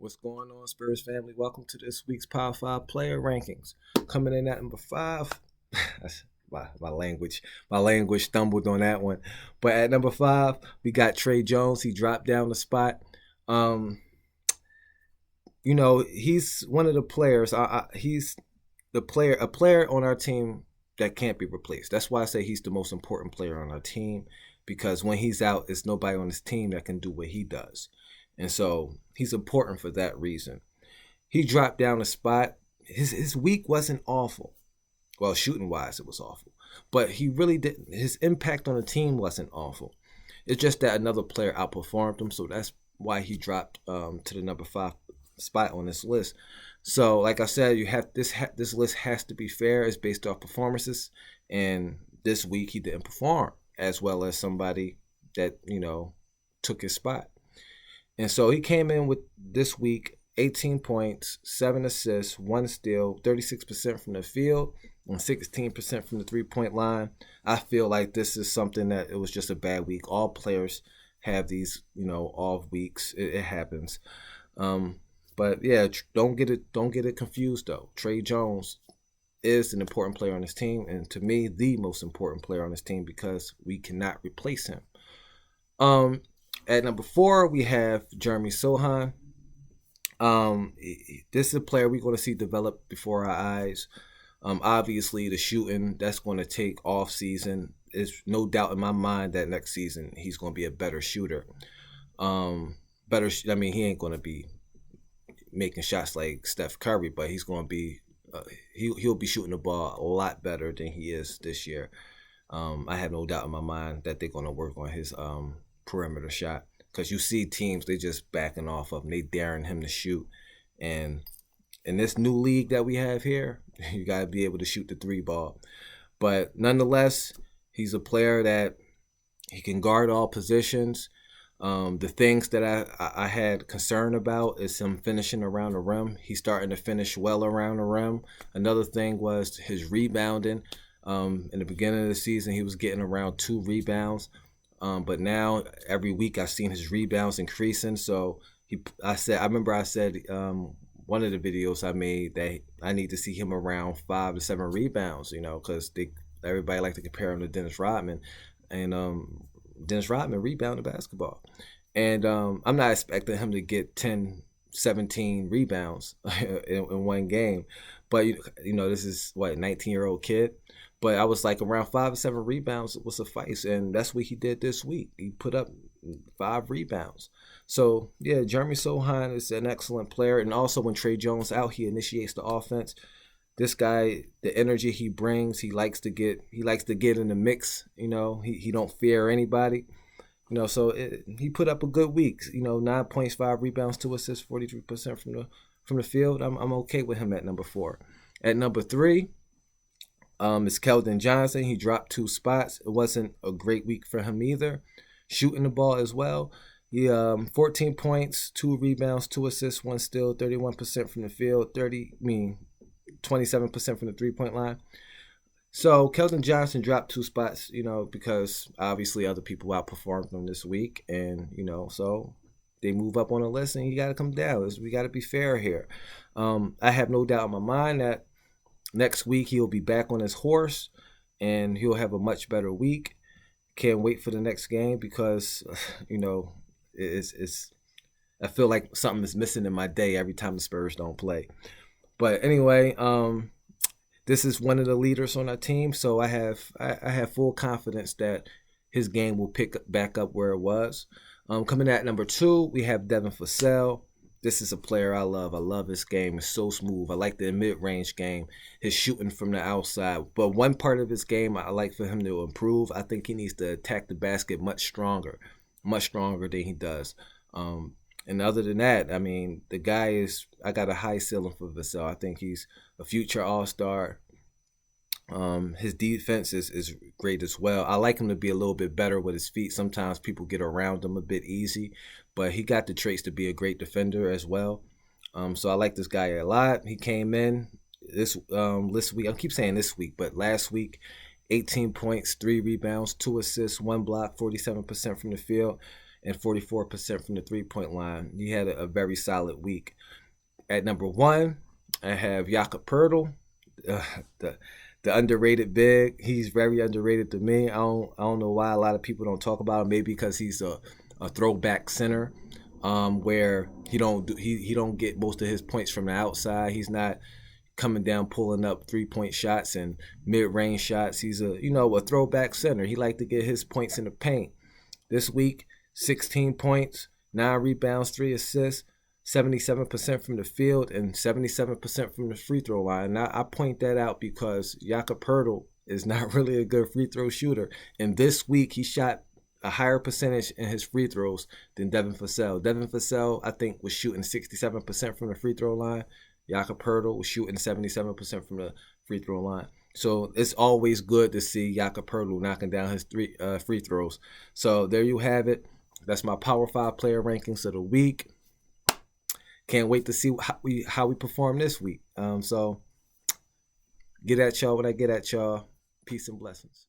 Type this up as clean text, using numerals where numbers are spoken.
What's going on, Spurs family? Welcome to this week's Power 5 player rankings. Coming in at number 5. my language stumbled on that one. But at number 5, we got Trey Jones. He dropped down the spot. Um, he's one of the players. He's a player on our team that can't be replaced. That's why I say he's the most important player on our team, because when he's out, it's nobody on his team that can do what he does. And so he's important for that reason. He dropped down a spot. His week wasn't awful. Well, shooting wise, it was awful. But he really didn't. His impact on the team wasn't awful. It's just that another player outperformed him. So that's why he dropped to the number 5 spot on this list. So, like I said, you have this list has to be fair. It's based off performances. And this week he didn't perform as well as somebody that, took his spot. And so he came in with this week 18 points, 7 assists, 1 steal, 36% from the field, and 16% from the three-point line. I feel like this is something that it was just a bad week. All players have these, off weeks. It happens. But yeah, don't get it confused though. Trey Jones is an important player on this team, and to me, the most important player on this team, because we cannot replace him. At number 4, we have Jeremy Sohan. This is a player we're going to see develop before our eyes. Obviously, the shooting, that's going to take off season. There's no doubt in my mind that next season he's going to be a better shooter. He ain't going to be making shots like Steph Curry, but he's going to be he'll be shooting the ball a lot better than he is this year. I have no doubt in my mind that they're going to work on his perimeter shot, because you see teams, they just backing off of him, they daring him to shoot. And in this new league that we have here, you got to be able to shoot the 3 ball. But nonetheless, he's a player that he can guard all positions. The things that I had concern about is him finishing around the rim. He's starting to finish well around the rim. Another thing was his rebounding. In the beginning of the season, he was getting around 2 rebounds. But now every week I've seen his rebounds increasing. So I remember I said one of the videos I made that I need to see him around 5 to 7 rebounds, because everybody like to compare him to Dennis Rodman, and Dennis Rodman rebounded basketball. And I'm not expecting him to get 10, 17 rebounds in one game. But, this is, 19-year-old kid. But I was like, around 5 or 7 rebounds will suffice. And that's what he did this week. He put up 5 rebounds. So, yeah, Jeremy Sohan is an excellent player. And also when Trey Jones out, he initiates the offense. This guy, the energy he brings, he likes to get in the mix. He don't fear anybody. So he put up a good week. 9 points, 5 rebounds, 2 assists, 43% from the field. I'm okay with him at number 4. At number 3, it's Keldon Johnson. He dropped 2 spots. It wasn't a great week for him either. Shooting the ball as well. He 14 points, 2 rebounds, 2 assists, 1 steal, 31% from the field, 27% from the three-point line. So Keldon Johnson dropped 2 spots, because obviously other people outperformed him this week, and so they move up on the list, and he got to come down. We got to be fair here. I have no doubt in my mind that next week he'll be back on his horse, and he'll have a much better week. Can't wait for the next game, because it's I feel like something is missing in my day every time the Spurs don't play. But anyway, this is one of the leaders on our team, so I have full confidence that his game will pick back up where it was. Coming at number 2, we have Devin Vassell. This is a player I love. I love his game. It's so smooth. I like the mid-range game, his shooting from the outside. But one part of his game I like for him to improve. I think he needs to attack the basket much stronger than he does. And other than that, the guy I got a high ceiling for Vassell. I think he's a future all-star. His defense is great as well. I like him to be a little bit better with his feet. Sometimes people get around him a bit easy, but he got the traits to be a great defender as well. So I like this guy a lot. He came in this week. I keep saying this week, but last week, 18 points, 3 rebounds, 2 assists, 1 block, 47% from the field. and 44% from the three-point line. He had a very solid week. At number 1, I have Jakob Poeltl, uh, the the underrated big. He's very underrated to me. I don't know why a lot of people don't talk about him. Maybe because he's a throwback center, where he don't get most of his points from the outside. He's not coming down pulling up 3-point shots and mid-range shots. He's a throwback center. He like to get his points in the paint. This week, 16 points, 9 rebounds, 3 assists, 77% from the field, and 77% from the free throw line. Now, I point that out because Jakob Poeltl is not really a good free throw shooter. And this week, he shot a higher percentage in his free throws than Devin Vassell. Devin Vassell, I think, was shooting 67% from the free throw line. Jakob Poeltl was shooting 77% from the free throw line. So it's always good to see Jakob Poeltl knocking down his free throws. So there you have it. That's my Power 5 player rankings of the week. Can't wait to see how we perform this week. So get at y'all when I get at y'all. Peace and blessings.